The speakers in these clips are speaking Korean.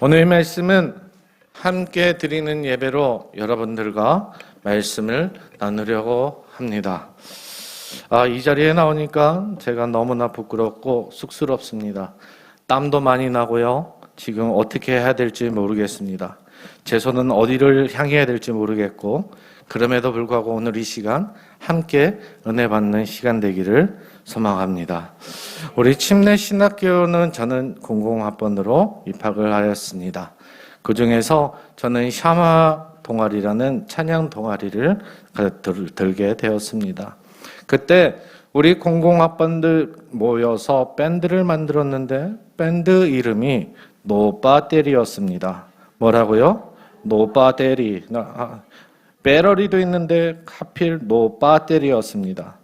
오늘 말씀은 함께 드리는 예배로 여러분들과 말씀을 나누려고 합니다. 이 자리에 나오니까 제가 너무나 부끄럽고 쑥스럽습니다. 땀도 많이 나고요. 지금 어떻게 해야 될지 모르겠습니다. 제 손은 어디를 향해야 될지 모르겠고, 그럼에도 불구하고 오늘 이 시간 함께 은혜 받는 시간 되기를 소망합니다. 우리 침례신학교는 저는 공공학번으로 입학을 하였습니다. 그 중에서 저는 샤마 동아리라는 찬양 동아리를 들게 되었습니다. 그때 우리 공공학번들 모여서 밴드를 만들었는데 밴드 이름이 노바떼리였습니다. 뭐라고요? 노바떼리. 배러리도 있는데 하필 노바떼리였습니다.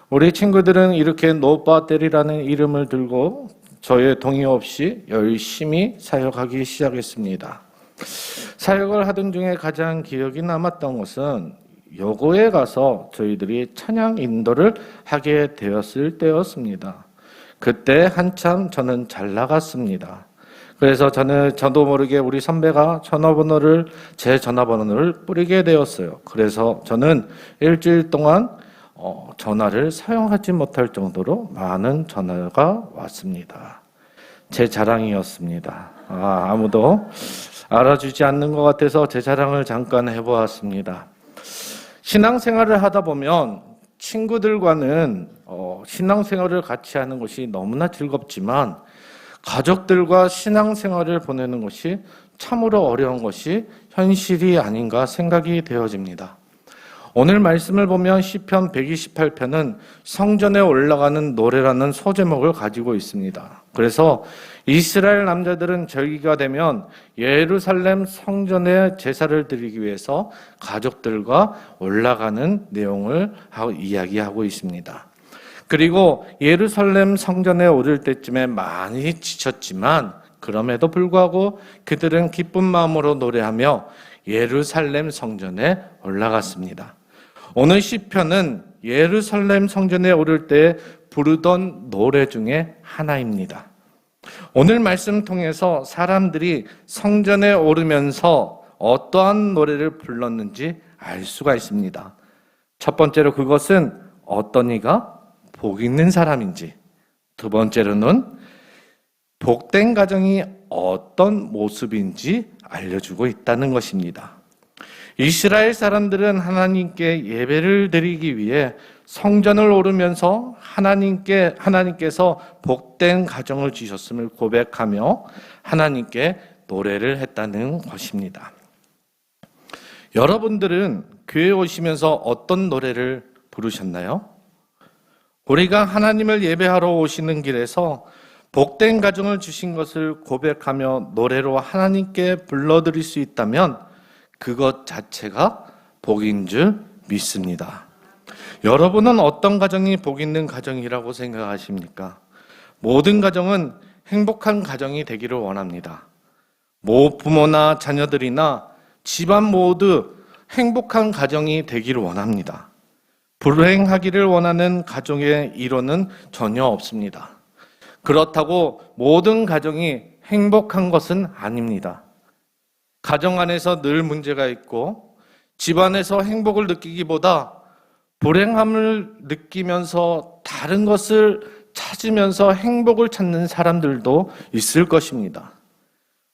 우리 친구들은 이렇게 노바떼리라는 이름을 들고 저의 동의 없이 열심히 사역하기 시작했습니다. 사역을 하던 중에 가장 기억이 남았던 것은 여고에 가서 저희들이 찬양 인도를 하게 되었을 때였습니다. 그때 한참 저는 잘 나갔습니다. 그래서 저도 모르게 우리 선배가 제 전화번호를 뿌리게 되었어요. 그래서 저는 일주일 동안 전화를 사용하지 못할 정도로 많은 전화가 왔습니다. 제 자랑이었습니다. 아무도 알아주지 않는 것 같아서 제 자랑을 잠깐 해보았습니다. 신앙생활을 하다 보면 친구들과는 신앙생활을 같이 하는 것이 너무나 즐겁지만 가족들과 신앙생활을 보내는 것이 참으로 어려운 것이 현실이 아닌가 생각이 되어집니다. 오늘 말씀을 보면 시편 128편은 성전에 올라가는 노래라는 소제목을 가지고 있습니다. 그래서 이스라엘 남자들은 절기가 되면 예루살렘 성전에 제사를 드리기 위해서 가족들과 올라가는 내용을 이야기하고 있습니다. 그리고 예루살렘 성전에 오를 때쯤에 많이 지쳤지만 그럼에도 불구하고 그들은 기쁜 마음으로 노래하며 예루살렘 성전에 올라갔습니다. 오늘 시편은 예루살렘 성전에 오를 때 부르던 노래 중에 하나입니다. 오늘 말씀 통해서 사람들이 성전에 오르면서 어떠한 노래를 불렀는지 알 수가 있습니다. 첫 번째로 그것은 어떤 이가 복 있는 사람인지, 두 번째로는 복된 가정이 어떤 모습인지 알려주고 있다는 것입니다. 이스라엘 사람들은 하나님께 예배를 드리기 위해 성전을 오르면서 하나님께서 복된 가정을 주셨음을 고백하며 하나님께 노래를 했다는 것입니다. 여러분들은 교회에 오시면서 어떤 노래를 부르셨나요? 우리가 하나님을 예배하러 오시는 길에서 복된 가정을 주신 것을 고백하며 노래로 하나님께 불러드릴 수 있다면 그것 자체가 복인 줄 믿습니다. 여러분은 어떤 가정이 복 있는 가정이라고 생각하십니까? 모든 가정은 행복한 가정이 되기를 원합니다. 부모나 자녀들이나 집안 모두 행복한 가정이 되기를 원합니다. 불행하기를 원하는 가정의 이론은 전혀 없습니다. 그렇다고 모든 가정이 행복한 것은 아닙니다. 가정 안에서 늘 문제가 있고 집안에서 행복을 느끼기보다 불행함을 느끼면서 다른 것을 찾으면서 행복을 찾는 사람들도 있을 것입니다.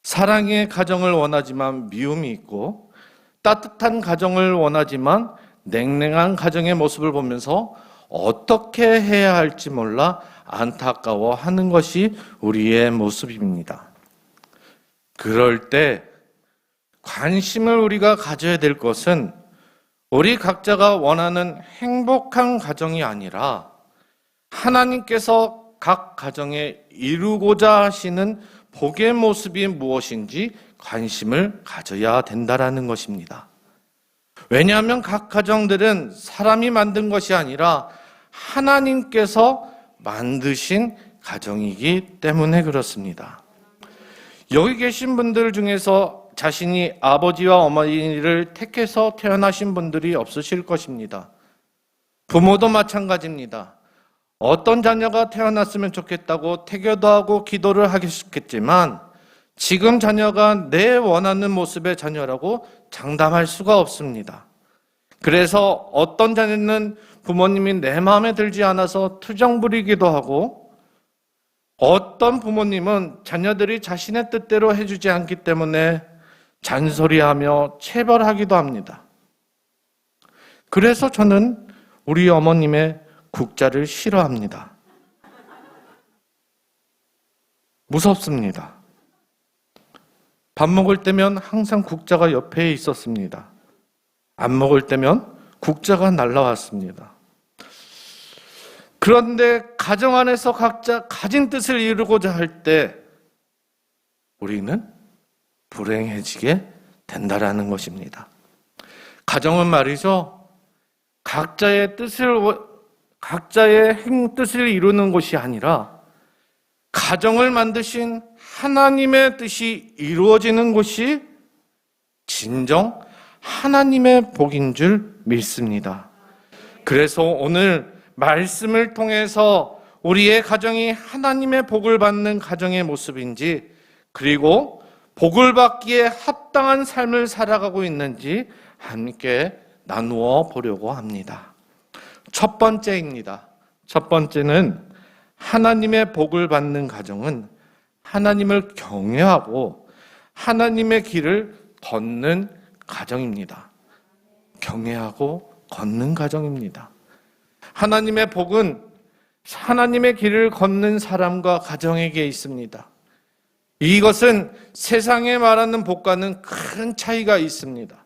사랑의 가정을 원하지만 미움이 있고 따뜻한 가정을 원하지만 냉랭한 가정의 모습을 보면서 어떻게 해야 할지 몰라 안타까워하는 것이 우리의 모습입니다. 그럴 때 관심을 우리가 가져야 될 것은 우리 각자가 원하는 행복한 가정이 아니라 하나님께서 각 가정에 이루고자 하시는 복의 모습이 무엇인지 관심을 가져야 된다는 것입니다. 왜냐하면 각 가정들은 사람이 만든 것이 아니라 하나님께서 만드신 가정이기 때문에 그렇습니다. 여기 계신 분들 중에서 자신이 아버지와 어머니를 택해서 태어나신 분들이 없으실 것입니다. 부모도 마찬가지입니다. 어떤 자녀가 태어났으면 좋겠다고 태교도 하고 기도를 하겠지만 지금 자녀가 내 원하는 모습의 자녀라고 장담할 수가 없습니다. 그래서 어떤 자녀는 부모님이 내 마음에 들지 않아서 투정 부리기도 하고, 어떤 부모님은 자녀들이 자신의 뜻대로 해주지 않기 때문에 잔소리하며 체벌하기도 합니다. 그래서 저는 우리 어머님의 국자를 싫어합니다. 무섭습니다. 밥 먹을 때면 항상 국자가 옆에 있었습니다. 안 먹을 때면 국자가 날라왔습니다. 그런데 가정 안에서 각자 가진 뜻을 이루고자 할 때 우리는 불행해지게 된다라는 것입니다. 가정은 말이죠, 각자의 뜻을 이루는 것이 아니라 가정을 만드신 하나님의 뜻이 이루어지는 것이 진정 하나님의 복인 줄 믿습니다. 그래서 오늘 말씀을 통해서 우리의 가정이 하나님의 복을 받는 가정의 모습인지, 그리고 복을 받기에 합당한 삶을 살아가고 있는지 함께 나누어 보려고 합니다. 첫 번째입니다. 첫 번째는 하나님의 복을 받는 가정은 하나님을 경외하고 하나님의 길을 걷는 가정입니다. 경외하고 걷는 가정입니다. 하나님의 복은 하나님의 길을 걷는 사람과 가정에게 있습니다. 이것은 세상에 말하는 복과는 큰 차이가 있습니다.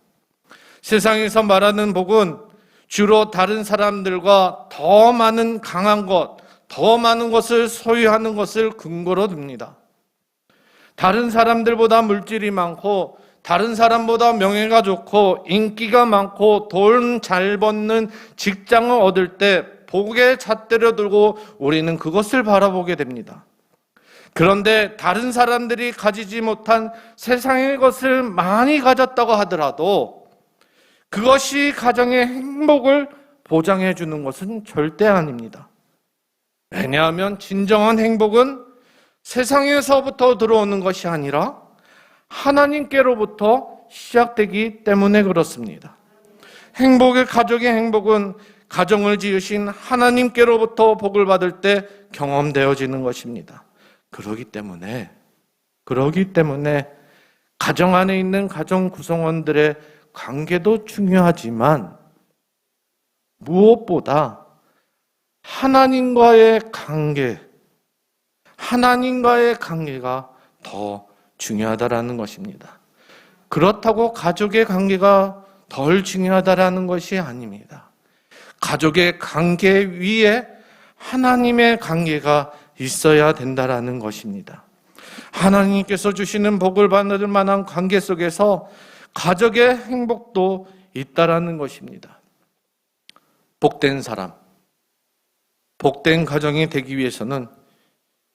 세상에서 말하는 복은 주로 다른 사람들과 더 많은 강한 것, 더 많은 것을 소유하는 것을 근거로 듭니다. 다른 사람들보다 물질이 많고, 다른 사람보다 명예가 좋고, 인기가 많고, 돈 잘 버는 직장을 얻을 때 복에 잣대려 들고 우리는 그것을 바라보게 됩니다. 그런데 다른 사람들이 가지지 못한 세상의 것을 많이 가졌다고 하더라도 그것이 가정의 행복을 보장해 주는 것은 절대 아닙니다. 왜냐하면 진정한 행복은 세상에서부터 들어오는 것이 아니라 하나님께로부터 시작되기 때문에 그렇습니다. 가족의 행복은 가정을 지으신 하나님께로부터 복을 받을 때 경험되어지는 것입니다. 그러기 때문에 가정 안에 있는 가정 구성원들의 관계도 중요하지만 무엇보다 하나님과의 관계가 더 중요하다라는 것입니다. 그렇다고 가족의 관계가 덜 중요하다라는 것이 아닙니다. 가족의 관계 위에 하나님의 관계가 있어야 된다라는 것입니다. 하나님께서 주시는 복을 받을 만한 관계 속에서 가족의 행복도 있다라는 것입니다. 복된 사람, 복된 가정이 되기 위해서는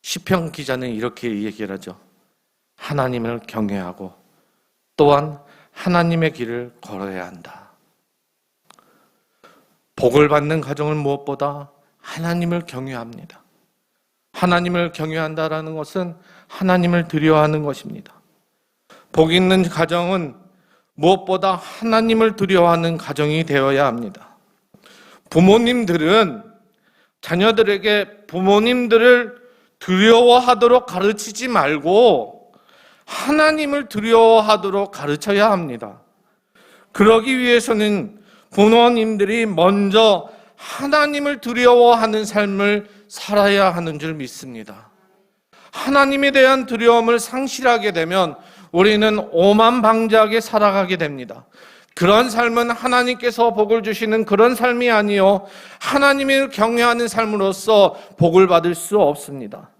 시편 기자는 이렇게 얘기를 하죠. 하나님을 경외하고 또한 하나님의 길을 걸어야 한다. 복을 받는 가정은 무엇보다 하나님을 경외합니다. 하나님을 경외한다라는 것은 하나님을 두려워하는 것입니다. 복 있는 가정은 무엇보다 하나님을 두려워하는 가정이 되어야 합니다. 부모님들은 자녀들에게 부모님들을 두려워하도록 가르치지 말고 하나님을 두려워하도록 가르쳐야 합니다. 그러기 위해서는 부모님들이 먼저 하나님을 두려워하는 삶을 살아야 하는 줄 믿습니다. 하나님에 대한 두려움을 상실하게 되면 우리는 오만방자하게 살아가게 됩니다. 그런 삶은 하나님께서 복을 주시는 그런 삶이 아니요, 하나님을 경외하는 삶으로서 복을 받을 수 없습니다.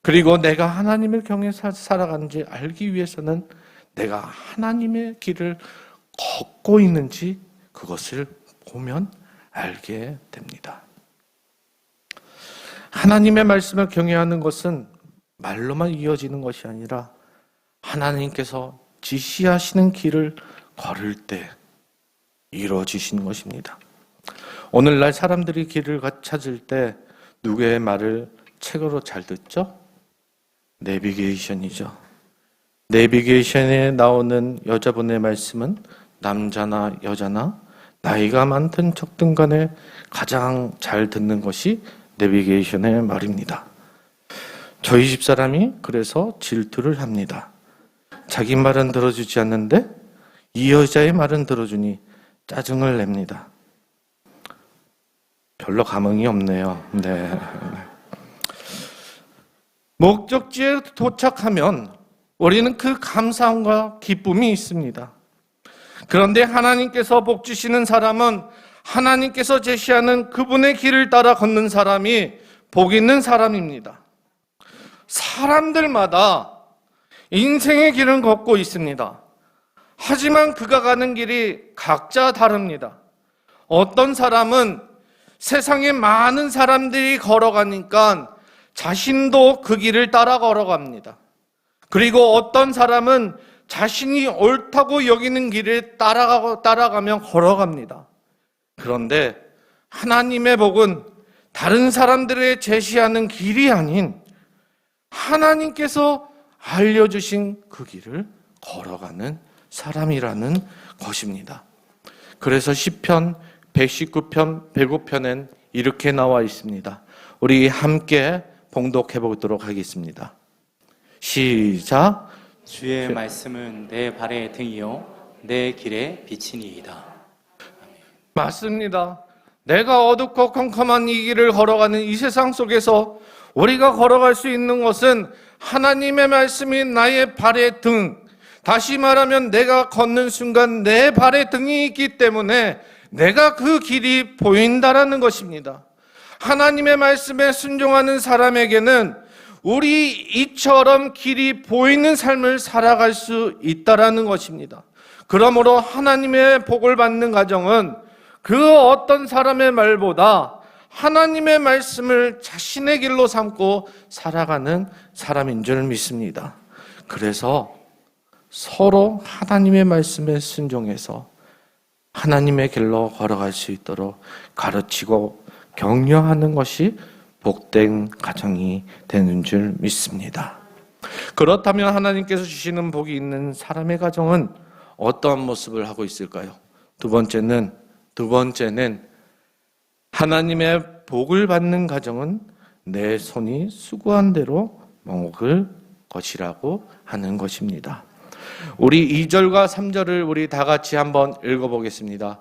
그리고 내가 하나님을 경외 살아가는지 알기 위해서는 내가 하나님의 길을 걷고 있는지 그것을 보면 알게 됩니다. 하나님의 말씀을 경외하는 것은 말로만 이어지는 것이 아니라 하나님께서 지시하시는 길을 걸을 때 이루어지시는 것입니다. 오늘날 사람들이 길을 찾을 때 누구의 말을 책으로 잘 듣죠? 내비게이션이죠. 내비게이션에 나오는 여자분의 말씀은 남자나 여자나 나이가 많든 적든 간에 가장 잘 듣는 것이 내비게이션의 말입니다. 저희 집사람이 그래서 질투를 합니다. 자기 말은 들어주지 않는데 이 여자의 말은 들어주니 짜증을 냅니다. 별로 감흥이 없네요. 네. 목적지에 도착하면 우리는 그 감사함과 기쁨이 있습니다. 그런데 하나님께서 복 주시는 사람은 하나님께서 제시하는 그분의 길을 따라 걷는 사람이 복 있는 사람입니다. 사람들마다 인생의 길을 걷고 있습니다. 하지만 그가 가는 길이 각자 다릅니다. 어떤 사람은 세상에 많은 사람들이 걸어가니까 자신도 그 길을 따라 걸어갑니다. 그리고 어떤 사람은 자신이 옳다고 여기는 길을 따라가며 걸어갑니다. 그런데 하나님의 복은 다른 사람들의 제시하는 길이 아닌 하나님께서 알려주신 그 길을 걸어가는 사람이라는 것입니다. 그래서 시편 119편, 105편엔 이렇게 나와 있습니다. 우리 함께 봉독해 보도록 하겠습니다. 시작. 주의 말씀은 내 발의 등이요 내 길의 빛이니이다. 맞습니다. 내가 어둡고 컴컴한 이 길을 걸어가는 이 세상 속에서 우리가 걸어갈 수 있는 것은 하나님의 말씀이 나의 발의 등, 다시 말하면 내가 걷는 순간 내 발의 등이 있기 때문에 내가 그 길이 보인다라는 것입니다. 하나님의 말씀에 순종하는 사람에게는 우리 이처럼 길이 보이는 삶을 살아갈 수 있다라는 것입니다. 그러므로 하나님의 복을 받는 가정은 그 어떤 사람의 말보다 하나님의 말씀을 자신의 길로 삼고 살아가는 사람인 줄 믿습니다. 그래서 서로 하나님의 말씀에 순종해서 하나님의 길로 걸어갈 수 있도록 가르치고 격려하는 것이 복된 가정이 되는 줄 믿습니다. 그렇다면 하나님께서 주시는 복이 있는 사람의 가정은 어떠한 모습을 하고 있을까요? 두 번째는 하나님의 복을 받는 가정은 내 손이 수고한 대로 먹을 것이라고 하는 것입니다. 우리 2절과 3절을 우리 다 같이 한번 읽어보겠습니다.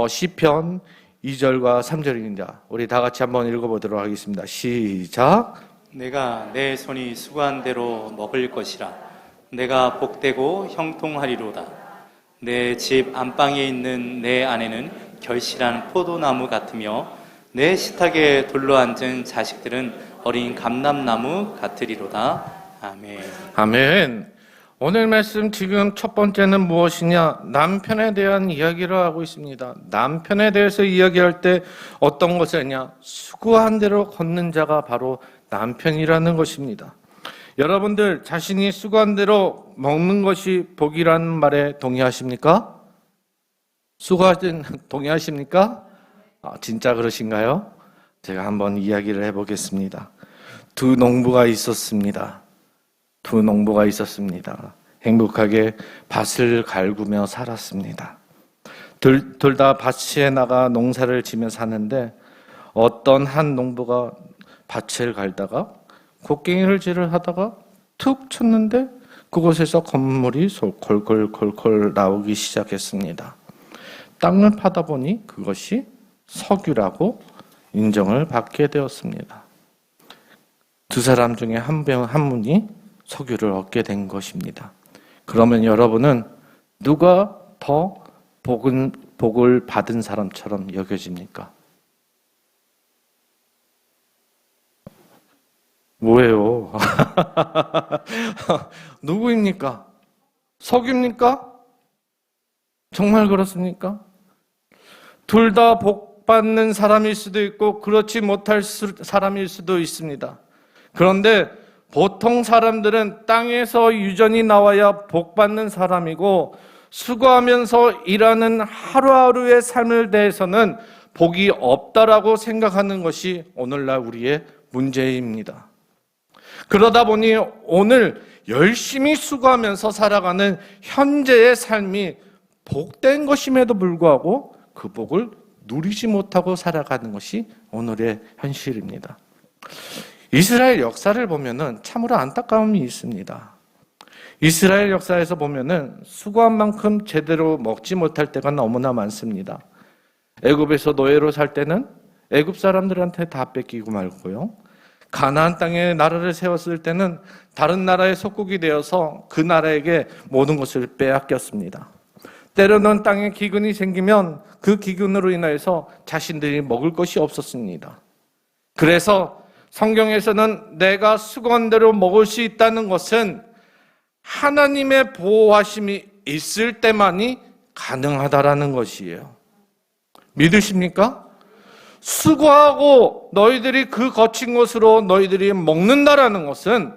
시편 2절과 3절입니다. 우리 다 같이 한번 읽어보도록 하겠습니다. 시작. 내가 내 손이 수고한 대로 먹을 것이라. 내가 복되고 형통하리로다. 내 집 안방에 있는 내 아내는 결실한 포도나무 같으며 내 식탁에 둘러 앉은 자식들은 어린 감람나무 같으리로다. 아멘. 아멘. 오늘 말씀 지금 첫 번째는 무엇이냐? 남편에 대한 이야기를 하고 있습니다. 남편에 대해서 이야기할 때 어떤 것을 하냐? 수고한 대로 걷는 자가 바로 남편이라는 것입니다. 여러분들 자신이 수고한 대로 먹는 것이 복이라는 말에 동의하십니까? 동의하십니까? 진짜 그러신가요? 제가 한번 이야기를 해보겠습니다. 두 농부가 있었습니다. 행복하게 밭을 갈구며 살았습니다. 둘 다 밭에 나가 농사를 지며 사는데 어떤 한 농부가 밭을 갈다가 곡괭이를 질을 하다가 툭 쳤는데 그곳에서 건물이 콜콜콜콜 나오기 시작했습니다. 땅을 파다 보니 그것이 석유라고 인정을 받게 되었습니다. 두 사람 중에 한 분이 석유를 얻게 된 것입니다. 그러면 여러분은 누가 더 복을 받은 사람처럼 여겨집니까? 뭐예요? 누구입니까? 석유입니까? 정말 그렇습니까? 둘 다 복 받는 사람일 수도 있고 그렇지 못할 사람일 수도 있습니다. 그런데 보통 사람들은 땅에서 유전이 나와야 복 받는 사람이고 수고하면서 일하는 하루하루의 삶을 대해서는 복이 없다라고 생각하는 것이 오늘날 우리의 문제입니다. 그러다 보니 오늘 열심히 수고하면서 살아가는 현재의 삶이 복된 것임에도 불구하고 그 복을 누리지 못하고 살아가는 것이 오늘의 현실입니다. 이스라엘 역사를 보면은 참으로 안타까움이 있습니다. 이스라엘 역사에서 보면은 수고한 만큼 제대로 먹지 못할 때가 너무나 많습니다. 애굽에서 노예로 살 때는 애굽 사람들한테 다 뺏기고 말고요. 가나안 땅에 나라를 세웠을 때는 다른 나라의 속국이 되어서 그 나라에게 모든 것을 빼앗겼습니다. 때로는 땅에 기근이 생기면 그 기근으로 인해서 자신들이 먹을 것이 없었습니다. 그래서 성경에서는 내가 수고한 대로 먹을 수 있다는 것은 하나님의 보호하심이 있을 때만이 가능하다라는 것이에요. 믿으십니까? 수고하고 너희들이 그 거친 것으로 너희들이 먹는다라는 것은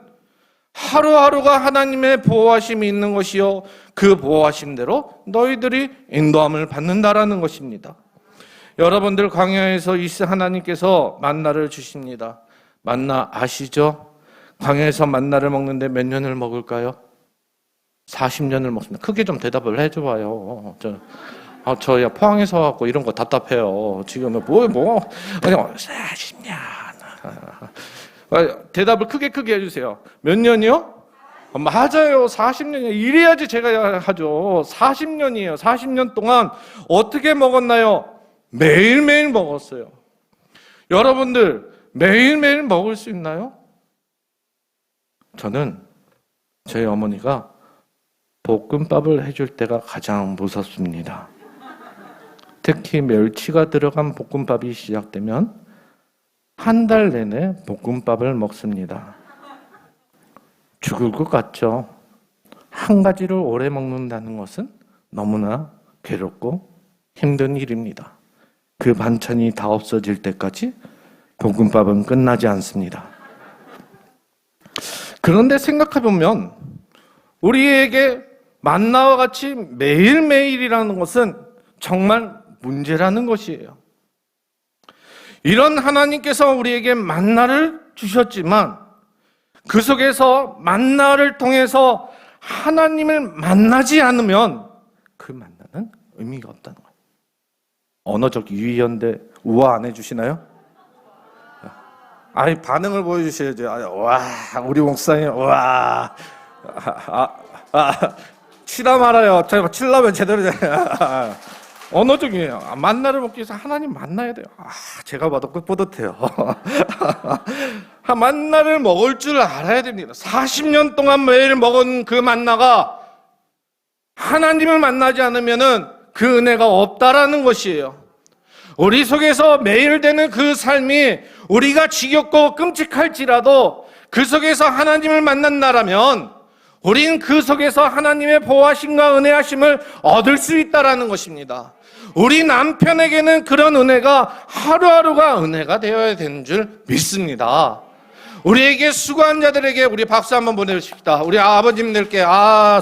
하루하루가 하나님의 보호하심이 있는 것이요, 그 보호하심대로 너희들이 인도함을 받는다라는 것입니다. 여러분들 광야에서 하나님께서 만나를 주십니다. 만나 아시죠? 광야에서 만나를 먹는데 몇 년을 먹을까요? 40년을 먹습니다. 크게 좀 대답을 해줘봐요. 저야 포항에서 왔고 이런 거 답답해요. 지금은 그냥 40년. 대답을 크게 해주세요. 몇 년이요? 맞아요. 40년이요. 이래야지 제가 하죠. 40년이에요. 40년 동안 어떻게 먹었나요? 매일매일 먹었어요. 여러분들 매일매일 먹을 수 있나요? 저는 저희 어머니가 볶음밥을 해줄 때가 가장 무섭습니다. 특히 멸치가 들어간 볶음밥이 시작되면 한 달 내내 볶음밥을 먹습니다. 죽을 것 같죠? 한 가지를 오래 먹는다는 것은 너무나 괴롭고 힘든 일입니다. 그 반찬이 다 없어질 때까지 볶음밥은 끝나지 않습니다. 그런데 생각해보면 우리에게 만나와 같이 매일매일이라는 것은 정말 문제라는 것이에요. 이런 하나님께서 우리에게 만나를 주셨지만 그 속에서 만나를 통해서 하나님을 만나지 않으면 그 만나는 의미가 없다는 거예요. 언어적 유희연대 우화 안 해주시나요? 아니 반응을 보여주셔야죠. 와 우리 목사님 와 치라 말아요. 제가 치려면 제대로 언어적이에요. 만나를 먹기 위해서 하나님 만나야 돼요. 제가 봐도 뿌듯해요. 만나를 먹을 줄 알아야 됩니다. 40년 동안 매일 먹은 그 만나가 하나님을 만나지 않으면은 그 은혜가 없다라는 것이에요. 우리 속에서 매일 되는 그 삶이 우리가 지겹고 끔찍할지라도 그 속에서 하나님을 만난다라면 우린 그 속에서 하나님의 보호하심과 은혜하심을 얻을 수 있다라는 것입니다. 우리 남편에게는 그런 은혜가 하루하루가 은혜가 되어야 되는 줄 믿습니다. 우리에게 수고한 자들에게 우리 박수 한번 보내주십시다. 우리 아버님들께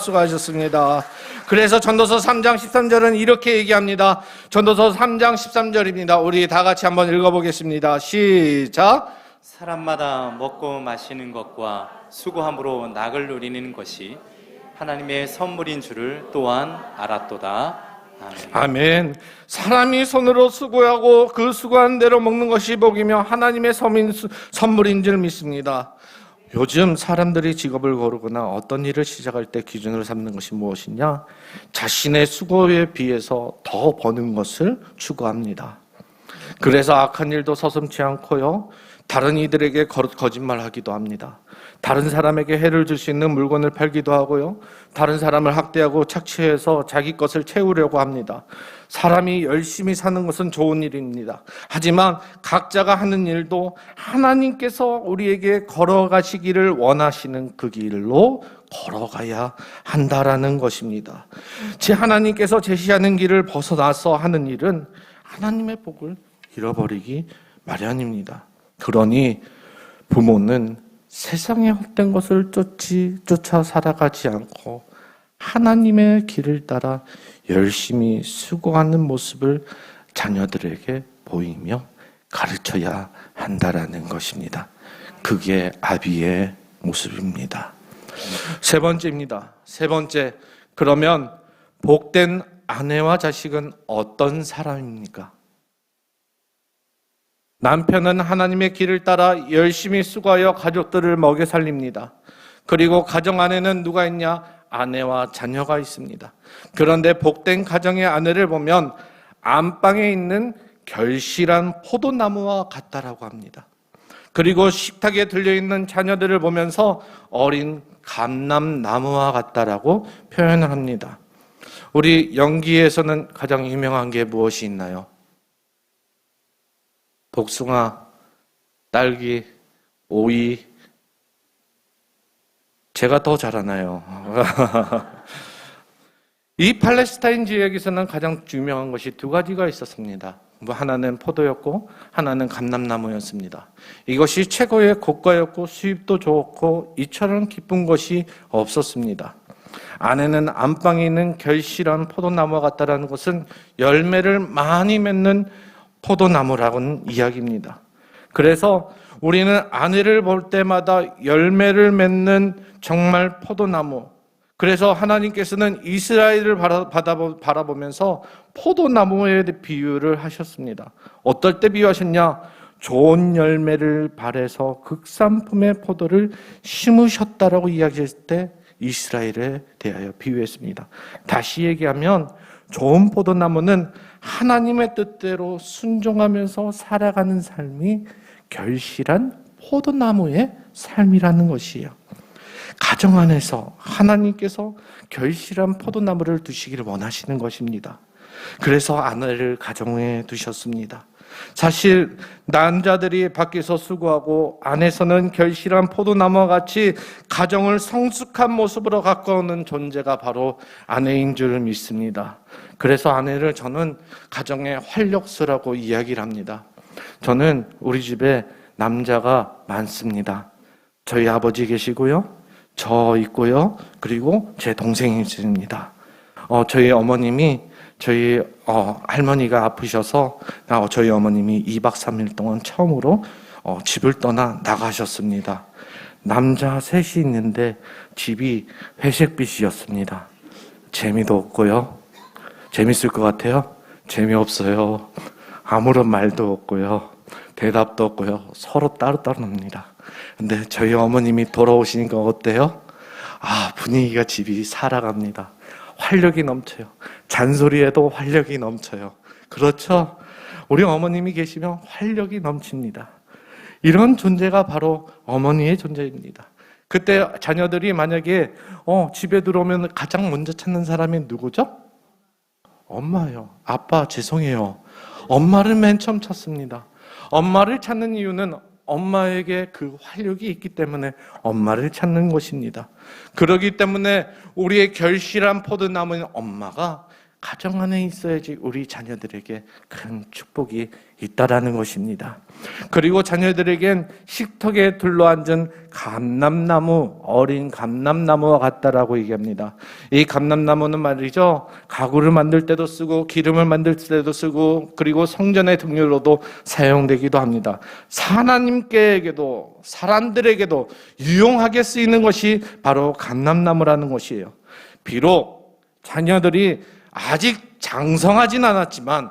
수고하셨습니다. 그래서 전도서 3장 13절은 이렇게 얘기합니다. 전도서 3장 13절입니다. 우리 다 같이 한번 읽어보겠습니다. 시작. 사람마다 먹고 마시는 것과 수고함으로 낙을 누리는 것이 하나님의 선물인 줄을 또한 알았도다. 아멘. 사람이 손으로 수고하고 그 수고한 대로 먹는 것이 복이며 하나님의 선물인 줄 믿습니다. 요즘 사람들이 직업을 고르거나 어떤 일을 시작할 때 기준으로 삼는 것이 무엇이냐? 자신의 수고에 비해서 더 버는 것을 추구합니다. 그래서 악한 일도 서슴지 않고요, 다른 이들에게 거짓말하기도 합니다. 다른 사람에게 해를 줄 수 있는 물건을 팔기도 하고요, 다른 사람을 학대하고 착취해서 자기 것을 채우려고 합니다. 사람이 열심히 사는 것은 좋은 일입니다. 하지만 각자가 하는 일도 하나님께서 우리에게 걸어가시기를 원하시는 그 길로 걸어가야 한다라는 것입니다. 하나님께서 제시하는 길을 벗어나서 하는 일은 하나님의 복을 잃어버리기 마련입니다. 그러니 부모는 세상의 헛된 것을 쫓아 살아가지 않고 하나님의 길을 따라 열심히 수고하는 모습을 자녀들에게 보이며 가르쳐야 한다라는 것입니다. 그게 아비의 모습입니다. 세 번째입니다. 세 번째, 그러면 복된 아내와 자식은 어떤 사람입니까? 남편은 하나님의 길을 따라 열심히 수고하여 가족들을 먹여 살립니다. 그리고 가정 안에는 누가 있냐? 아내와 자녀가 있습니다. 그런데 복된 가정의 아내를 보면 안방에 있는 결실한 포도나무와 같다라고 합니다. 그리고 식탁에 들려있는 자녀들을 보면서 어린 감람나무와 같다라고 표현을 합니다. 우리 영기에서는 가장 유명한 게 무엇이 있나요? 복숭아, 딸기, 오이. 제가 더 잘하나요? 이 팔레스타인 지역에서는 가장 유명한 것이 두 가지가 있었습니다. 하나는 포도였고 하나는 감람나무였습니다. 이것이 최고의 고가였고 수입도 좋고 이처럼 기쁜 것이 없었습니다. 아내는 안방에 있는 결실한 포도나무와 같다라는 것은 열매를 많이 맺는 포도나무라는 이야기입니다. 그래서 우리는 아내를 볼 때마다 열매를 맺는 정말 포도나무, 그래서 하나님께서는 이스라엘을 바라보면서 포도나무에 비유를 하셨습니다. 어떨 때 비유하셨냐? 좋은 열매를 발해서 극산품의 포도를 심으셨다라고 이야기했을 때 이스라엘에 대하여 비유했습니다. 다시 얘기하면 좋은 포도나무는 하나님의 뜻대로 순종하면서 살아가는 삶이 결실한 포도나무의 삶이라는 것이에요. 가정 안에서 하나님께서 결실한 포도나무를 두시기를 원하시는 것입니다. 그래서 아내를 가정에 두셨습니다. 사실 남자들이 밖에서 수고하고 안에서는 결실한 포도나무와 같이 가정을 성숙한 모습으로 가꿔오는 존재가 바로 아내인 줄 믿습니다. 그래서 아내를 저는 가정의 활력소라고 이야기를 합니다. 저는 우리 집에 남자가 많습니다. 저희 아버지 계시고요, 저 있고요, 그리고 제 동생이 있습니다. 저희 어머님이 저희 할머니가 아프셔서 저희 어머님이 2박 3일 동안 처음으로 집을 떠나 나가셨습니다. 남자 셋이 있는데 집이 회색빛이었습니다. 재미도 없고요. 재밌을 것 같아요? 재미없어요. 아무런 말도 없고요. 대답도 없고요. 서로 따로따로 놉니다. 근데 저희 어머님이 돌아오시니까 어때요? 분위기가 집이 살아갑니다. 활력이 넘쳐요. 잔소리에도 활력이 넘쳐요. 그렇죠? 우리 어머님이 계시면 활력이 넘칩니다. 이런 존재가 바로 어머니의 존재입니다. 그때 자녀들이 만약에 집에 들어오면 가장 먼저 찾는 사람이 누구죠? 엄마예요. 아빠 죄송해요. 엄마를 맨 처음 찾습니다. 엄마를 찾는 이유는 엄마에게 그 활력이 있기 때문에 엄마를 찾는 것입니다. 그렇기 때문에 우리의 결실한 포도나무는 엄마가 가정 안에 있어야지 우리 자녀들에게 큰 축복이 있다라는 것입니다. 그리고 자녀들에겐 식탁에 둘러앉은 감람나무, 어린 감람나무와 같다라고 얘기합니다. 이 감람나무는 말이죠, 가구를 만들 때도 쓰고 기름을 만들 때도 쓰고 그리고 성전의 등유로도 사용되기도 합니다. 하나님께에게도 사람들에게도 유용하게 쓰이는 것이 바로 감람나무라는 것이에요. 비록 자녀들이 아직 장성하진 않았지만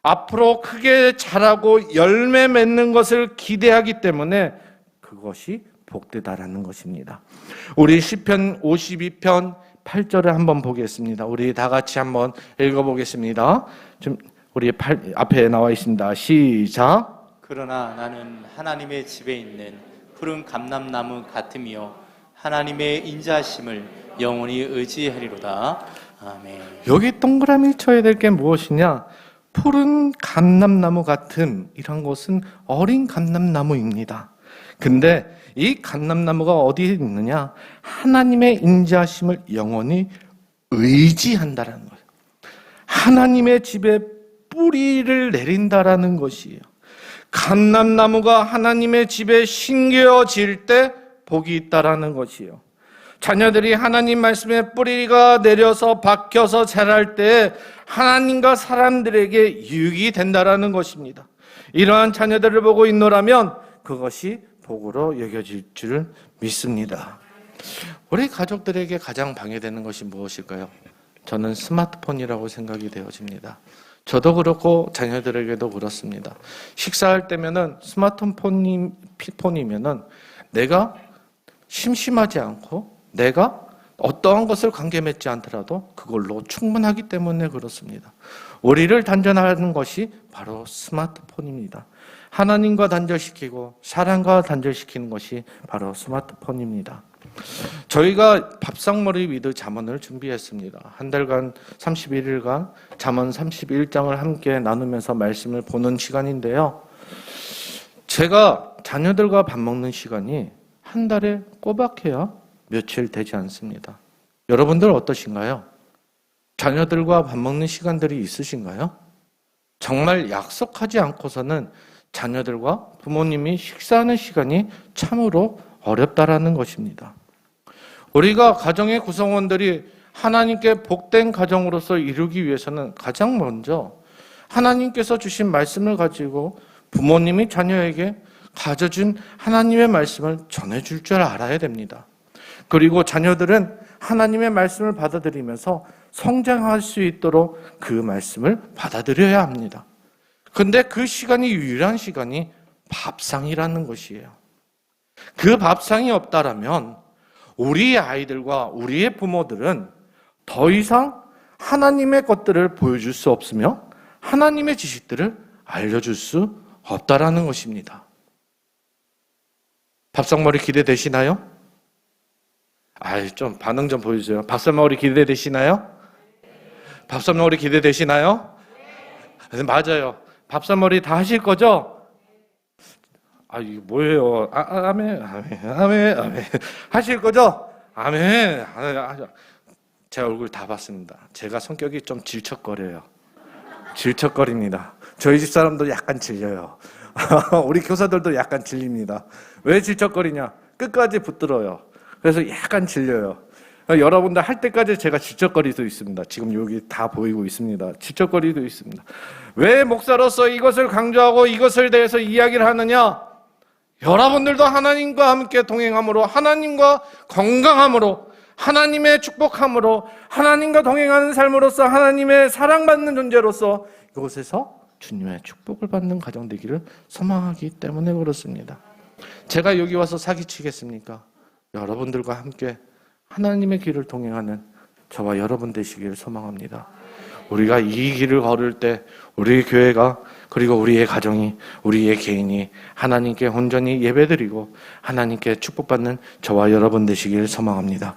앞으로 크게 자라고 열매 맺는 것을 기대하기 때문에 그것이 복되다라는 것입니다. 우리 시편 52편 8절을 한번 보겠습니다. 우리 다 같이 한번 읽어보겠습니다. 좀 우리 앞에 나와 있습니다. 시작. 그러나 나는 하나님의 집에 있는 푸른 감람나무 같으며 하나님의 인자하심을 영원히 의지하리로다. 아멘. 여기 동그라미 쳐야 될 게 무엇이냐? 푸른 감람나무 같은 이런 것은 어린 감람나무입니다. 근데 이 감람나무가 어디에 있느냐? 하나님의 인자하심을 영원히 의지한다라는 거예요. 하나님의 집에 뿌리를 내린다라는 것이에요. 감람나무가 하나님의 집에 심겨질 때 복이 있다라는 것이에요. 자녀들이 하나님 말씀에 뿌리가 내려서 박혀서 자랄 때 하나님과 사람들에게 유익이 된다라는 것입니다. 이러한 자녀들을 보고 있노라면 그것이 복으로 여겨질 줄 믿습니다. 우리 가족들에게 가장 방해되는 것이 무엇일까요? 저는 스마트폰이라고 생각이 되어집니다. 저도 그렇고 자녀들에게도 그렇습니다. 식사할 때면은 스마트폰이면은 내가 심심하지 않고 내가 어떠한 것을 관계 맺지 않더라도 그걸로 충분하기 때문에 그렇습니다. 우리를 단절하는 것이 바로 스마트폰입니다. 하나님과 단절시키고 사랑과 단절시키는 것이 바로 스마트폰입니다. 저희가 밥상머리 위드 잠언을 준비했습니다. 한 달간 31일간 잠언 31장을 함께 나누면서 말씀을 보는 시간인데요. 제가 자녀들과 밥 먹는 시간이 한 달에 꼬박해야 며칠 되지 않습니다. 여러분들 어떠신가요? 자녀들과 밥 먹는 시간들이 있으신가요? 정말 약속하지 않고서는 자녀들과 부모님이 식사하는 시간이 참으로 어렵다라는 것입니다. 우리가 가정의 구성원들이 하나님께 복된 가정으로서 이루기 위해서는 가장 먼저 하나님께서 주신 말씀을 가지고 부모님이 자녀에게 가져준 하나님의 말씀을 전해줄 줄 알아야 됩니다. 그리고 자녀들은 하나님의 말씀을 받아들이면서 성장할 수 있도록 그 말씀을 받아들여야 합니다. 근데 그 시간이 유일한 시간이 밥상이라는 것이에요. 그 밥상이 없다라면 우리 아이들과 우리의 부모들은 더 이상 하나님의 것들을 보여줄 수 없으며 하나님의 지식들을 알려줄 수 없다라는 것입니다. 밥상머리 기대되시나요? 좀 반응 좀 보여주세요. 밥상머리 기대되시나요? 밥상머리 기대되시나요? 네, 맞아요. 밥상머리 다 하실 거죠? 이게 뭐예요? 아멘. 하실 거죠? 아멘. 제 얼굴 다 봤습니다. 제가 성격이 좀 질척거려요. 질척거립니다. 저희 집 사람도 약간 질려요. 우리 교사들도 약간 질립니다. 왜 질척거리냐? 끝까지 붙들어요. 그래서 약간 질려요. 여러분들 할 때까지 제가 질척거리도 있습니다. 지금 여기 다 보이고 있습니다. 질척거리도 있습니다. 왜 목사로서 이것을 강조하고 이것을 대해서 이야기를 하느냐? 여러분들도 하나님과 함께 동행함으로, 하나님과 건강함으로, 하나님의 축복함으로, 하나님과 동행하는 삶으로서 하나님의 사랑받는 존재로서 이곳에서 주님의 축복을 받는 가정 되기를 소망하기 때문에 그렇습니다. 제가 여기 와서 사기치겠습니까? 여러분들과 함께 하나님의 길을 동행하는 저와 여러분 되시기를 소망합니다. 우리가 이 길을 걸을 때 우리 교회가 그리고 우리의 가정이 우리의 개인이 하나님께 온전히 예배드리고 하나님께 축복받는 저와 여러분 되시기를 소망합니다.